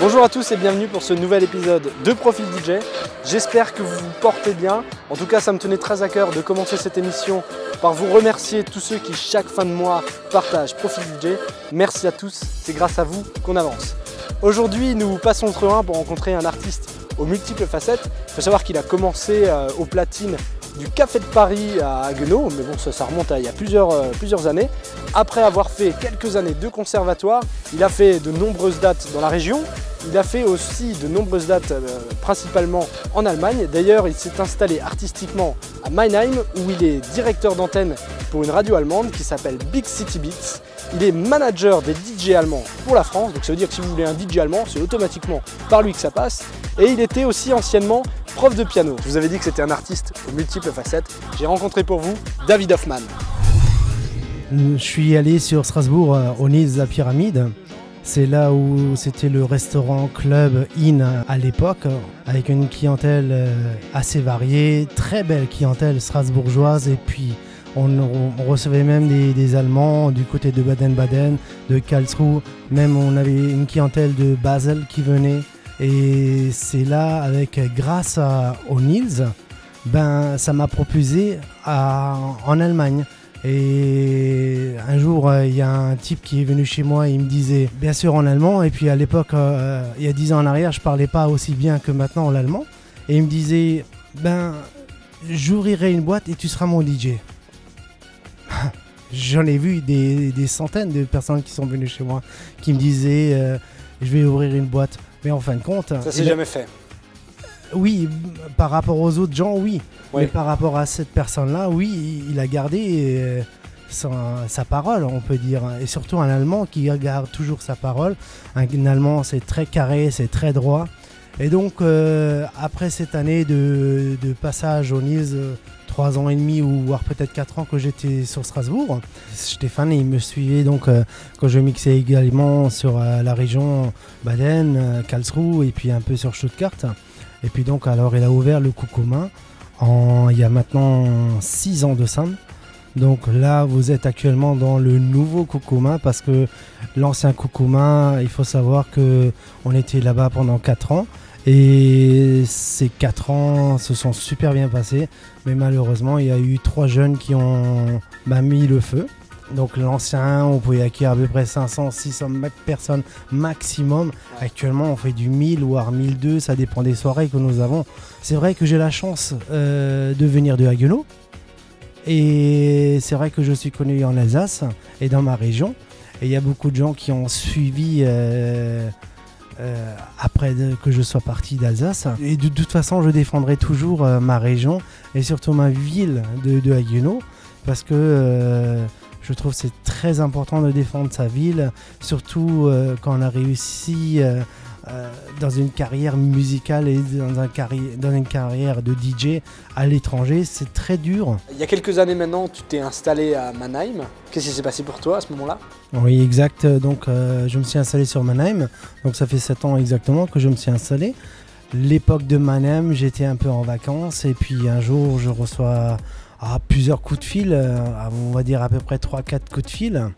Bonjour à tous et bienvenue pour ce nouvel épisode de Profil DJ. J'espère que vous vous portez bien. En tout cas, ça me tenait très à cœur de commencer cette émission par vous remercier tous ceux qui chaque fin de mois partagent Profil DJ. Merci à tous, c'est grâce à vous qu'on avance. Aujourd'hui, nous passons le train pour rencontrer un artiste aux multiples facettes. Il faut savoir qu'il a commencé au platine du Café de Paris à Haguenau, mais bon, ça remonte à il y a plusieurs années. Après avoir fait quelques années de conservatoire, il a fait de nombreuses dates dans la région. Il a fait aussi de nombreuses dates principalement en Allemagne. D'ailleurs, il s'est installé artistiquement à Mannheim où il est directeur d'antenne pour une radio allemande qui s'appelle Big City Beats. Il est manager des DJ allemands pour la France, donc ça veut dire que si vous voulez un DJ allemand, c'est automatiquement par lui que ça passe. Et il était aussi anciennement prof de piano. Je vous avais dit que c'était un artiste aux multiples facettes. J'ai rencontré pour vous David Hoffman. Je suis allé sur Strasbourg au Nils à Pyramide. C'est là où c'était le restaurant club In à l'époque, avec une clientèle assez variée, très belle clientèle strasbourgeoise. Et puis on recevait même des Allemands du côté de Baden-Baden, de Karlsruhe. Même on avait une clientèle de Basel qui venait. Et c'est là, grâce au Nils, ça m'a propulsé en Allemagne. Et un jour, il y a un type qui est venu chez moi et il me disait, bien sûr en allemand, et puis à l'époque, il y a 10 ans en arrière, je ne parlais pas aussi bien que maintenant l'allemand. Et il me disait, j'ouvrirai une boîte et tu seras mon DJ. J'en ai vu des centaines de personnes qui sont venues chez moi, qui me disaient, je vais ouvrir une boîte. Mais en fin de compte... Ça s'est jamais fait. Oui, par rapport aux autres gens, oui. Mais par rapport à cette personne-là, oui, il a gardé sa parole, on peut dire. Et surtout un Allemand qui garde toujours sa parole. Un Allemand, c'est très carré, c'est très droit. Et donc, après cette année de passage au Nils, 3 ans et demi ou voire peut-être 4 ans que j'étais sur Strasbourg, Stéphane, il me suivait donc quand je mixais également sur la région Baden, Karlsruhe et puis un peu sur Stuttgart. Et puis donc, alors, il a ouvert le Coucoumin il y a maintenant 6 ans de ça. Donc là, vous êtes actuellement dans le nouveau Coucoumin parce que l'ancien Coucoumin, il faut savoir qu'on était là-bas pendant 4 ans. Et ces 4 ans se sont super bien passés. Mais malheureusement, il y a eu 3 jeunes qui ont mis le feu. Donc l'ancien, on pouvait accueillir à peu près 500, 600 personnes maximum. Actuellement, on fait du 1000 voire 1002, ça dépend des soirées que nous avons. C'est vrai que j'ai la chance de venir de Haguenau. Et c'est vrai que je suis connu en Alsace et dans ma région. Et il y a beaucoup de gens qui ont suivi après que je sois parti d'Alsace. Et de toute façon, je défendrai toujours ma région et surtout ma ville de Haguenau. Parce que... je trouve que c'est très important de défendre sa ville, surtout quand on a réussi dans une carrière musicale et dans une carrière de DJ à l'étranger. C'est très dur. Il y a quelques années maintenant, tu t'es installé à Mannheim. Qu'est-ce qui s'est passé pour toi à ce moment-là? Oui, exact. Donc, je me suis installé sur Mannheim. Donc, ça fait 7 ans exactement que je me suis installé. L'époque de Mannheim, j'étais un peu en vacances et puis un jour, je reçois... plusieurs coups de fil, on va dire à peu près 3-4 coups de fil.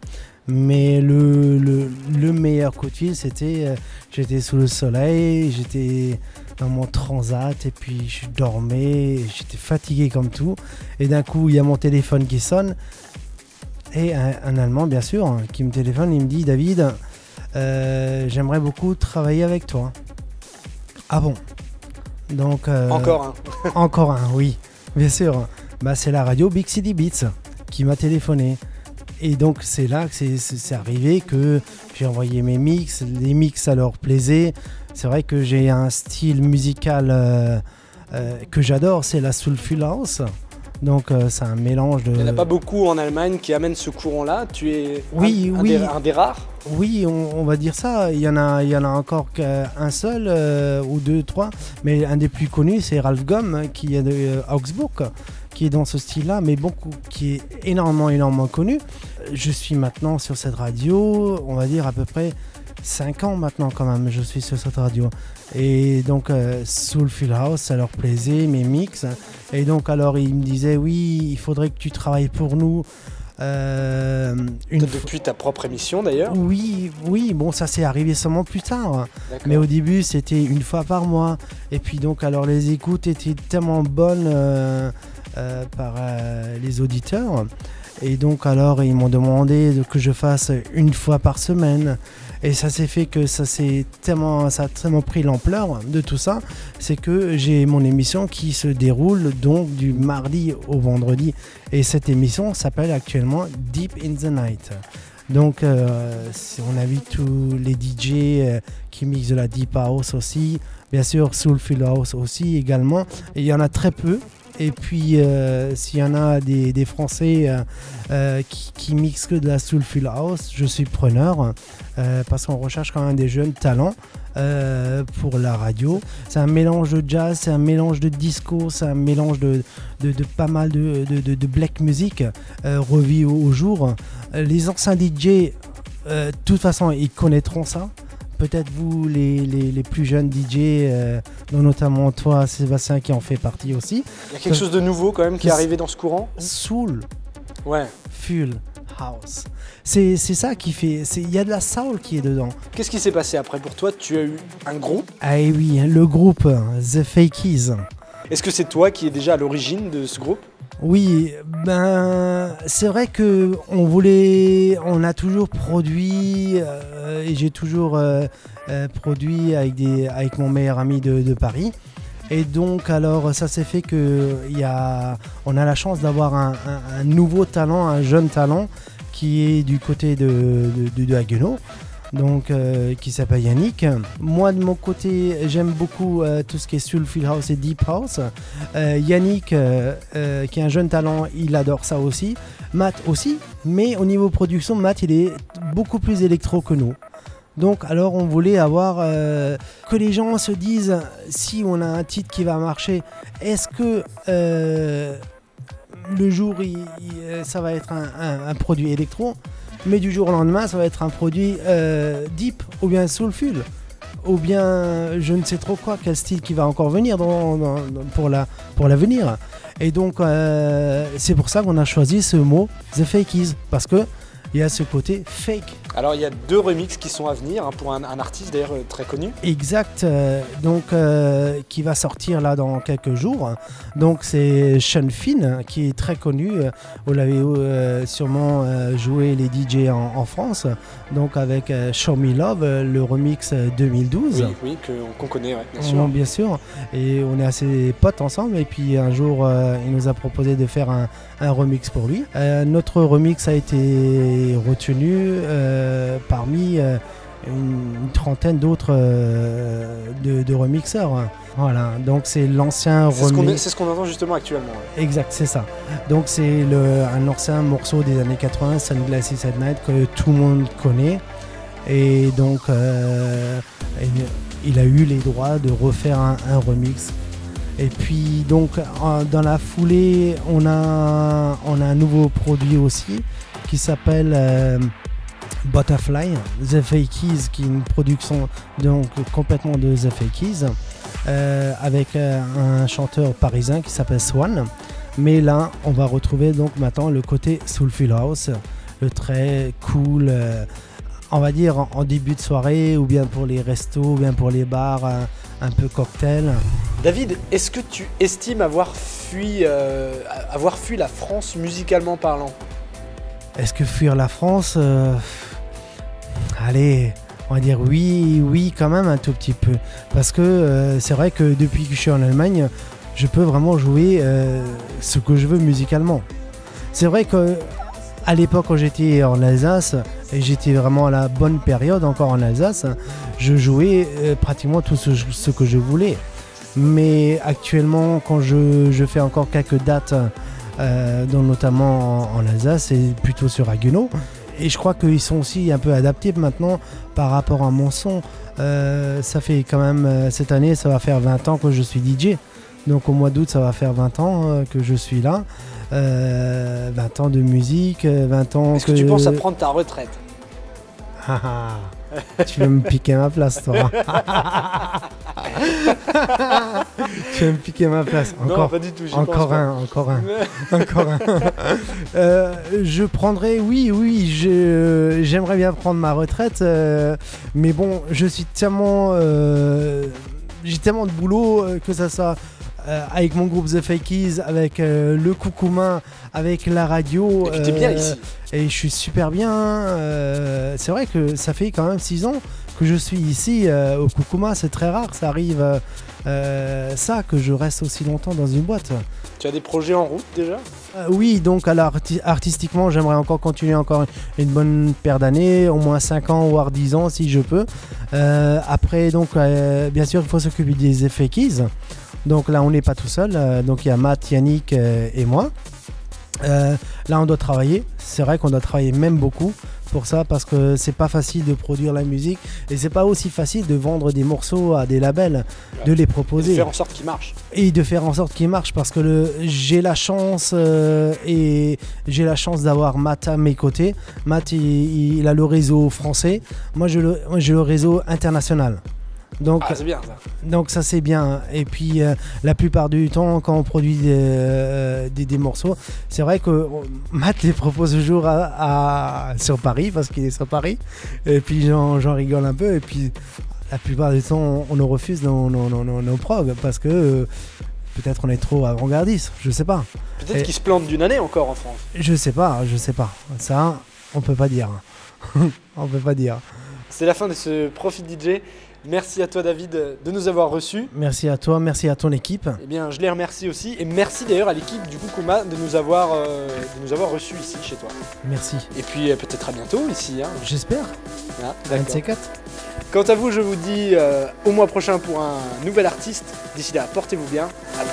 Mais le meilleur coup de fil, c'était j'étais sous le soleil, j'étais dans mon transat et puis je dormais, j'étais fatigué comme tout. Et d'un coup, il y a mon téléphone qui sonne et un Allemand, bien sûr, qui me téléphone. Il me dit, David, j'aimerais beaucoup travailler avec toi. Ah bon? Donc, Encore un. Encore un, oui, bien sûr. C'est la radio Big City Beats qui m'a téléphoné. Et donc c'est là que c'est arrivé que j'ai envoyé mes mix. Les mix, ça leur plaisait. C'est vrai que j'ai un style musical que j'adore, c'est la Soulful House. Donc c'est un mélange de... Il n'y en a pas beaucoup en Allemagne qui amènent ce courant-là. Tu es un des rares. Oui, on va dire ça. Il y en a encore qu'un seul ou 2, 3. Mais un des plus connus, c'est Ralf Gomm qui est de Augsbourg, qui est dans ce style-là, mais qui est énormément connu. Je suis maintenant sur cette radio, on va dire à peu près 5 ans maintenant quand même, je suis sur cette radio. Et donc Soulful House, ça leur plaisait, mes mix. Et donc alors ils me disaient, oui, il faudrait que tu travailles pour nous. Depuis ta propre émission d'ailleurs. Oui, bon ça c'est arrivé seulement plus tard. Mais au début c'était une fois par mois. Et puis donc alors les écoutes étaient tellement bonnes par les auditeurs. Et donc alors ils m'ont demandé que je fasse une fois par semaine. Et ça s'est fait que ça a tellement pris l'ampleur de tout ça. C'est que j'ai mon émission qui se déroule donc du mardi au vendredi. Et cette émission s'appelle actuellement Deep in the Night. Donc on invite tous les DJ qui mixent de la Deep House aussi. Bien sûr Soulful House aussi également. Et il y en a très peu. Et puis, s'il y en a des Français qui mixent que de la Soulful House, je suis preneur parce qu'on recherche quand même des jeunes talents pour la radio. C'est un mélange de jazz, c'est un mélange de disco, c'est un mélange de pas mal de black music revu au jour. Les anciens DJ, de toute façon, ils connaîtront ça. Peut-être vous, les plus jeunes DJ, dont notamment toi, Sébastien, qui en fait partie aussi. Il y a quelque chose de nouveau quand même qui est arrivé dans ce courant. Soul. Ouais. Full House. C'est ça qui fait... Il y a de la soul qui est dedans. Qu'est-ce qui s'est passé après pour toi? Tu as eu un groupe? Ah oui, le groupe The Fakies. Est-ce que c'est toi qui es déjà à l'origine de ce groupe? Oui, c'est vrai que on a toujours produit et j'ai toujours produit avec mon meilleur ami de Paris. Et donc alors ça s'est fait que on a la chance d'avoir un nouveau talent, un jeune talent qui est du côté de Haguenau. Donc qui s'appelle Yannick. Moi de mon côté j'aime beaucoup tout ce qui est Soulful House et Deep House. Yannick qui est un jeune talent, il adore ça aussi. Matt aussi, mais au niveau production, Matt il est beaucoup plus électro que nous. Donc alors on voulait avoir que les gens se disent si on a un titre qui va marcher, est-ce que le jour ça va être un produit électro, mais du jour au lendemain ça va être un produit deep ou bien soulful ou bien je ne sais trop quoi, quel style qui va encore venir pour l'avenir. Et donc c'est pour ça qu'on a choisi ce mot The Fakies, parce que il y a ce côté fake. Alors il y a 2 remixes qui sont à venir pour un artiste d'ailleurs très connu. Exact, donc qui va sortir là dans quelques jours. Donc c'est Sean Finn qui est très connu. Vous l'avez sûrement joué les DJ en France. Donc avec Show Me Love, le remix 2012. Oui, qu'on connaît, ouais, bien sûr. Bien sûr. Et on est assez potes ensemble. Et puis un jour, il nous a proposé de faire un remix pour lui. Notre remix a été retenu parmi une trentaine d'autres de remixeurs. Voilà, donc c'est l'ancien remix. C'est ce qu'on entend justement actuellement. Ouais. Exact, c'est ça. Donc c'est un ancien morceau des années 80, Sunglasses at Night, que tout le monde connaît. Et donc il a eu les droits de refaire un remix. Et puis donc dans la foulée, on a un nouveau produit aussi qui s'appelle Butterfly, The Fakies, qui est une production donc complètement de The Fakies, avec un chanteur parisien qui s'appelle Swan. Mais là, on va retrouver donc maintenant le côté Soulful House, le très cool, on va dire en début de soirée, ou bien pour les restos, ou bien pour les bars, un peu cocktail. David, est-ce que tu estimes avoir fui la France musicalement parlant? Est-ce que fuir la France allez, on va dire oui quand même un tout petit peu. Parce que c'est vrai que depuis que je suis en Allemagne, je peux vraiment jouer ce que je veux musicalement. C'est vrai qu'à l'époque quand j'étais en Alsace, et j'étais vraiment à la bonne période encore en Alsace, je jouais pratiquement tout ce que je voulais. Mais actuellement, quand je fais encore quelques dates, notamment en Alsace et plutôt sur Haguenau, et je crois qu'ils sont aussi un peu adaptés maintenant par rapport à mon son. Ça fait quand même, cette année, ça va faire 20 ans que je suis DJ. Donc au mois d'août, ça va faire 20 ans que je suis là. 20 ans de musique, 20 ans Est-ce que tu penses à prendre ta retraite? Tu veux me piquer ma place, toi. Tu veux me piquer ma place. Encore, non, pas du tout. Encore un. Je prendrais, j'aimerais bien prendre ma retraite, mais bon, je suis tellement, j'ai tellement de boulot que ça soit avec mon groupe The Fakies, avec le Coucoumin, avec la radio. Et puis t'es bien ici. Et je suis super bien. C'est vrai que ça fait quand même 6 ans que je suis ici au Coucoumin. C'est très rare, ça arrive que je reste aussi longtemps dans une boîte. Tu as des projets en route déjà ? Oui, donc alors, artistiquement, j'aimerais encore continuer encore une bonne paire d'années, au moins 5 ans, voire 10 ans si je peux. Après, donc, bien sûr, il faut s'occuper des Fakies. Donc là, on n'est pas tout seul. Donc il y a Matt, Yannick et moi. Là, on doit travailler. C'est vrai qu'on doit travailler même beaucoup pour ça parce que c'est pas facile de produire la musique et c'est pas aussi facile de vendre des morceaux à des labels, de les proposer. Et de faire en sorte qu'ils marchent. Et de faire en sorte qu'ils marchent parce que j'ai la chance d'avoir Matt à mes côtés. Matt, il a le réseau français. Moi, j'ai le réseau international. Donc, c'est bien ça. Donc ça c'est bien. Et puis la plupart du temps quand on produit des morceaux, c'est vrai que Matt les propose toujours sur Paris parce qu'il est sur Paris. Et puis j'en rigole un peu. Et puis la plupart du temps on nous refuse nos prog parce que peut-être on est trop avant-gardiste. Je sais pas. Peut-être qu'ils se plantent d'une année encore en France. Je sais pas. Ça on peut pas dire. On peut pas dire. C'est la fin de ce Profil DJ. Merci à toi David de nous avoir reçus. Merci à toi, merci à ton équipe. Eh bien, je les remercie aussi et merci d'ailleurs à l'équipe du Coucouma de nous avoir reçus ici chez toi. Merci. Et puis peut-être à bientôt ici. Hein. J'espère. Ah, un de ces 4. Quant à vous, je vous dis au mois prochain pour un nouvel artiste. D'ici là, portez-vous bien. À